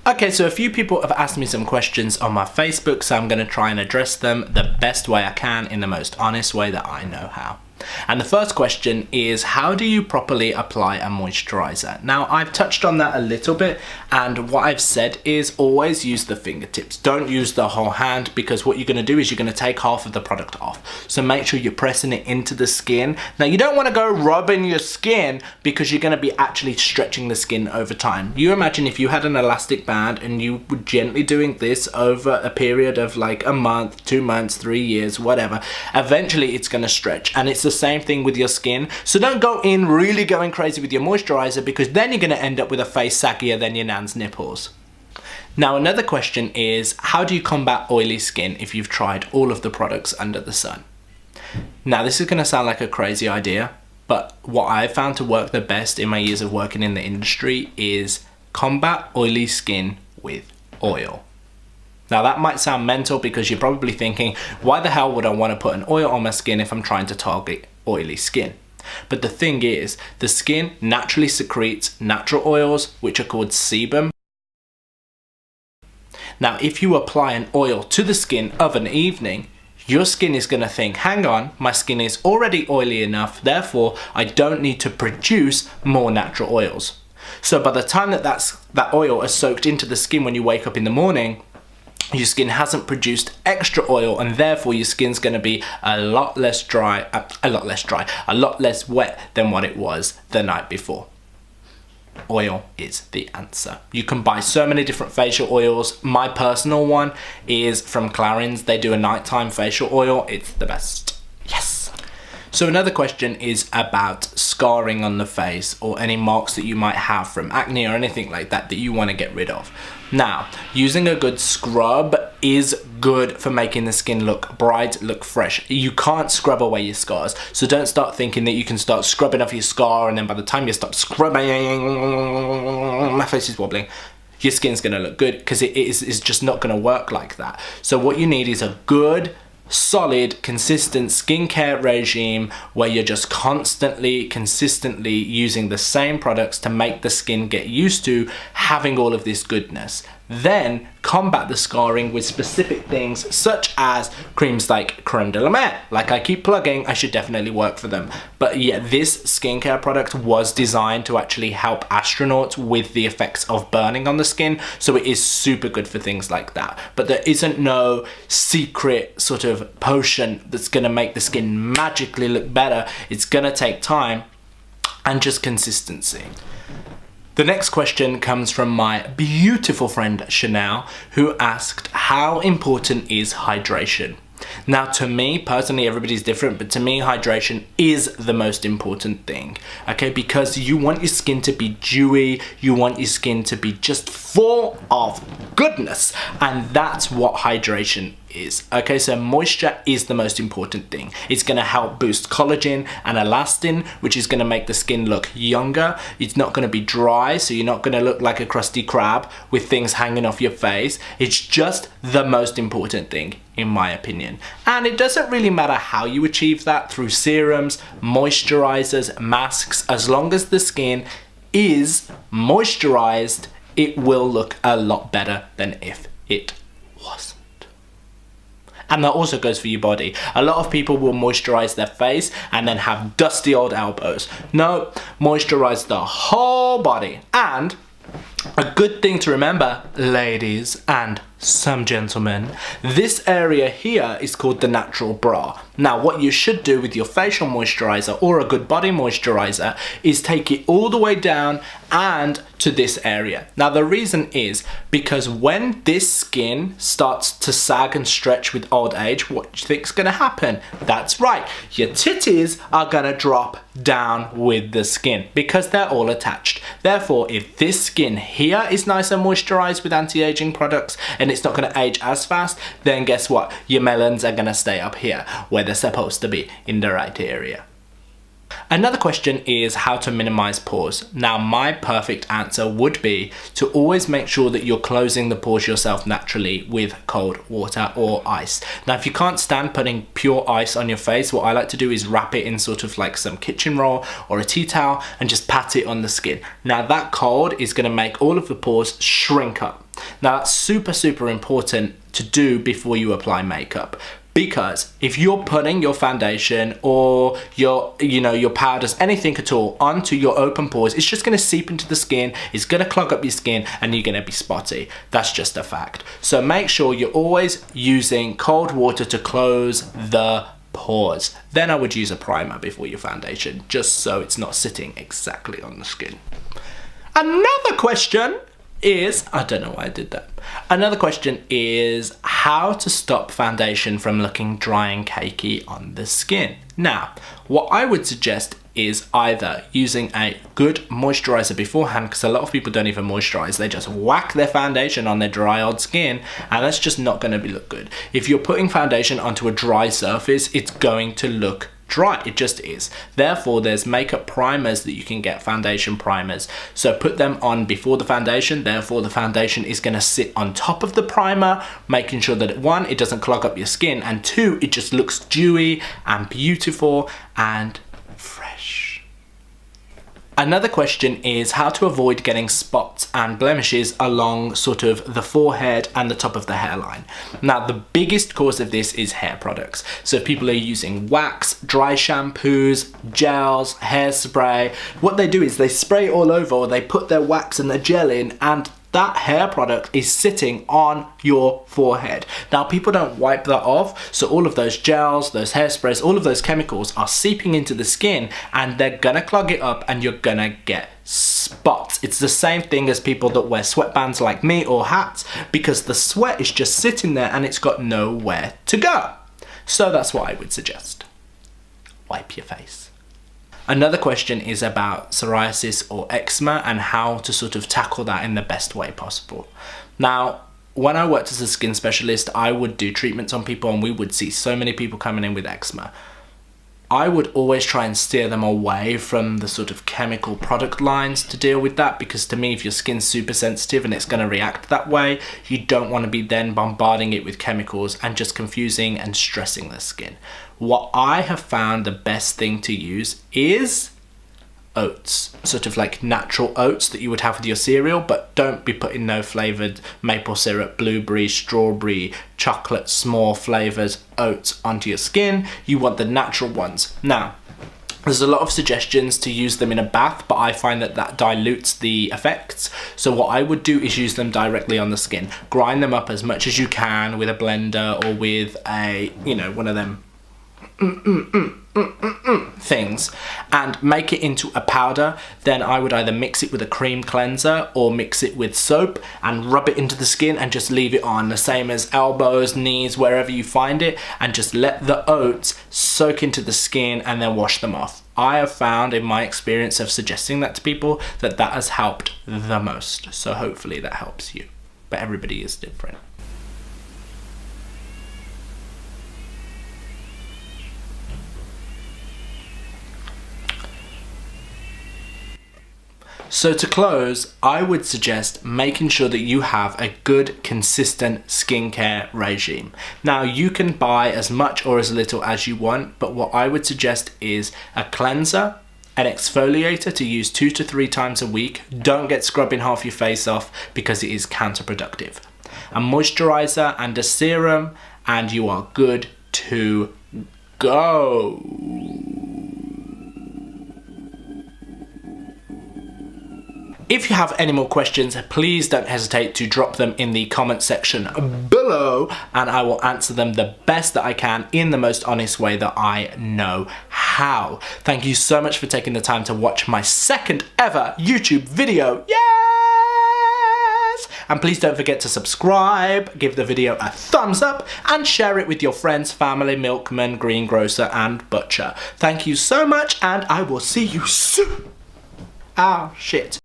Okay, so a few people have asked me some questions on my Facebook, so I'm going to try and address them the best way I can in the most honest way that I know how. And the first question is, how do you properly apply a moisturizer? Now, I've touched on that a little bit, and what I've said is always use the fingertips. Don't use the whole hand, because what you're going to do is you're going to take half of the product off. So make sure you're pressing it into the skin. Now, you don't want to go rubbing your skin, because you're going to be actually stretching the skin over time. You imagine if you had an elastic band and you were gently doing this over a period of like a month, 2 months, 3 years, whatever, eventually it's going to stretch, and it's the same thing with your skin. So don't go in really going crazy with your moisturizer, because then you're going to end up with a face saggier than your nan's nipples. Now, another question is, how do you combat oily skin if you've tried all of the products under the sun? Now, this is going to sound like a crazy idea, but what I've found to work the best in my years of working in the industry is combat oily skin with oil. Now, that might sound mental, because you're probably thinking, why the hell would I want to put an oil on my skin if I'm trying to target oily skin? But the thing is, the skin naturally secretes natural oils, which are called sebum. Now, if you apply an oil to the skin of an evening, your skin is going to think, hang on, my skin is already oily enough, therefore I don't need to produce more natural oils. So by the time that oil is soaked into the skin when you wake up in the morning, your skin hasn't produced extra oil, and therefore your skin's going to be a lot less wet than what it was the night before. Oil is the answer. You can buy so many different facial oils. My personal one is from Clarins. They do a nighttime facial oil. It's the best. Yes. So another question is about scarring on the face, or any marks that you might have from acne or anything like that that you want to get rid of. Now, using a good scrub is good for making the skin look bright, look fresh. You can't scrub away your scars, so don't start thinking that you can start scrubbing off your scar, and then by the time you stop scrubbing, my face is wobbling, your skin's going to look good, because it's just not going to work like that. So what you need is a good, solid, consistent skincare regime where you're just consistently using the same products to make the skin get used to having all of this goodness. Then combat the scarring with specific things such as creams like creme de la mer. Like I keep plugging, I should definitely work for them. But yeah, this skincare product was designed to actually help astronauts with the effects of burning on the skin, so it is super good for things like that. But there isn't no secret sort of potion that's gonna make the skin magically look better. It's gonna take time and just consistency. The next question comes from my beautiful friend Chanel, who asked, how important is hydration? Now, to me personally, everybody's different, but to me hydration is the most important thing, okay? Because you want your skin to be dewy, you want your skin to be just full of goodness, and that's what hydration is, okay? So moisture is the most important thing. It's going to help boost collagen and elastin, which is going to make the skin look younger. It's not going to be dry, so you're not going to look like a crusty crab with things hanging off your face. It's just the most important thing, in my opinion. And it doesn't really matter how you achieve that, through serums, moisturizers, masks. As long as the skin is moisturized, it will look a lot better than if it wasn't. And that also goes for your body. A lot of people will moisturize their face and then have dusty old elbows. No, moisturize the whole body. And a good thing to remember, ladies and some gentlemen, this area here is called the natural bra. Now, what you should do with your facial moisturizer or a good body moisturizer is take it all the way down and to this area. Now, the reason is because when this skin starts to sag and stretch with old age, what do you think's gonna happen? That's right, your titties are gonna drop down with the skin because they're all attached. Therefore, if this skin here is nice and moisturized with anti-aging products and it's not going to age as fast, then guess what? Your melons are going to stay up here where they're supposed to be, in the right area. Another question is how to minimize pores. Now, my perfect answer would be to always make sure that you're closing the pores yourself naturally with cold water or ice. Now, if you can't stand putting pure ice on your face, what I like to do is wrap it in sort of like some kitchen roll or a tea towel and just pat it on the skin. Now, that cold is going to make all of the pores shrink up. Now, that's super, super important to do before you apply makeup. Because if you're putting your foundation or your powders, anything at all, onto your open pores, it's just gonna seep into the skin, it's gonna clog up your skin, and you're gonna be spotty. That's just a fact. So make sure you're always using cold water to close the pores. Then I would use a primer before your foundation, just so it's not sitting exactly on the skin. Another question is, I don't know why I did that. Another question is how to stop foundation from looking dry and cakey on the skin. Now, what I would suggest is either using a good moisturizer beforehand, because a lot of people don't even moisturize, they just whack their foundation on their dry old skin, and that's just not going to look good. If you're putting foundation onto a dry surface, it's going to look dry. It just is. Therefore, there's makeup primers that you can get, foundation primers. So put them on before the foundation. Therefore, the foundation is going to sit on top of the primer, making sure that one, it doesn't clog up your skin, and two, it just looks dewy and beautiful and fresh. Another question is how to avoid getting spots and blemishes along sort of the forehead and the top of the hairline. Now, the biggest cause of this is hair products. So if people are using wax, dry shampoos, gels, hairspray, what they do is they spray all over, or they put their wax and their gel in, and that hair product is sitting on your forehead. Now, people don't wipe that off, so all of those gels, those hairsprays, all of those chemicals are seeping into the skin, and they're gonna clog it up, and you're gonna get spots. It's the same thing as people that wear sweatbands like me or hats, because the sweat is just sitting there and it's got nowhere to go. So that's what I would suggest. Wipe your face. Another question is about psoriasis or eczema and how to sort of tackle that in the best way possible. Now, when I worked as a skin specialist, I would do treatments on people, and we would see so many people coming in with eczema. I would always try and steer them away from the sort of chemical product lines to deal with that, because to me, if your skin's super sensitive and it's going to react that way, you don't want to be then bombarding it with chemicals and just confusing and stressing the skin. What I have found the best thing to use is oats, sort of like natural oats that you would have with your cereal, but don't be putting no flavored maple syrup, blueberry, strawberry, chocolate, small flavors, oats onto your skin. You want the natural ones. Now, there's a lot of suggestions to use them in a bath, but I find that dilutes the effects. So what I would do is use them directly on the skin. Grind them up as much as you can with a blender or with a, one of them things, and make it into a powder. Then I would either mix it with a cream cleanser or mix it with soap and rub it into the skin and just leave it on, the same as elbows, knees, wherever you find it, and just let the oats soak into the skin and then wash them off. I have found in my experience of suggesting that to people that has helped the most. So hopefully that helps you, but everybody is different. So to close, I would suggest making sure that you have a good, consistent skincare regime. Now, you can buy as much or as little as you want, but what I would suggest is a cleanser, an exfoliator to use 2 to 3 times a week. Don't get scrubbing half your face off because it is counterproductive. A moisturizer and a serum, and you are good to go. If you have any more questions, please don't hesitate to drop them in the comment section below, and I will answer them the best that I can in the most honest way that I know how. Thank you so much for taking the time to watch my second ever YouTube video. Yes! And please don't forget to subscribe, give the video a thumbs up, and share it with your friends, family, milkman, greengrocer, and butcher. Thank you so much, and I will see you soon. Ah, shit.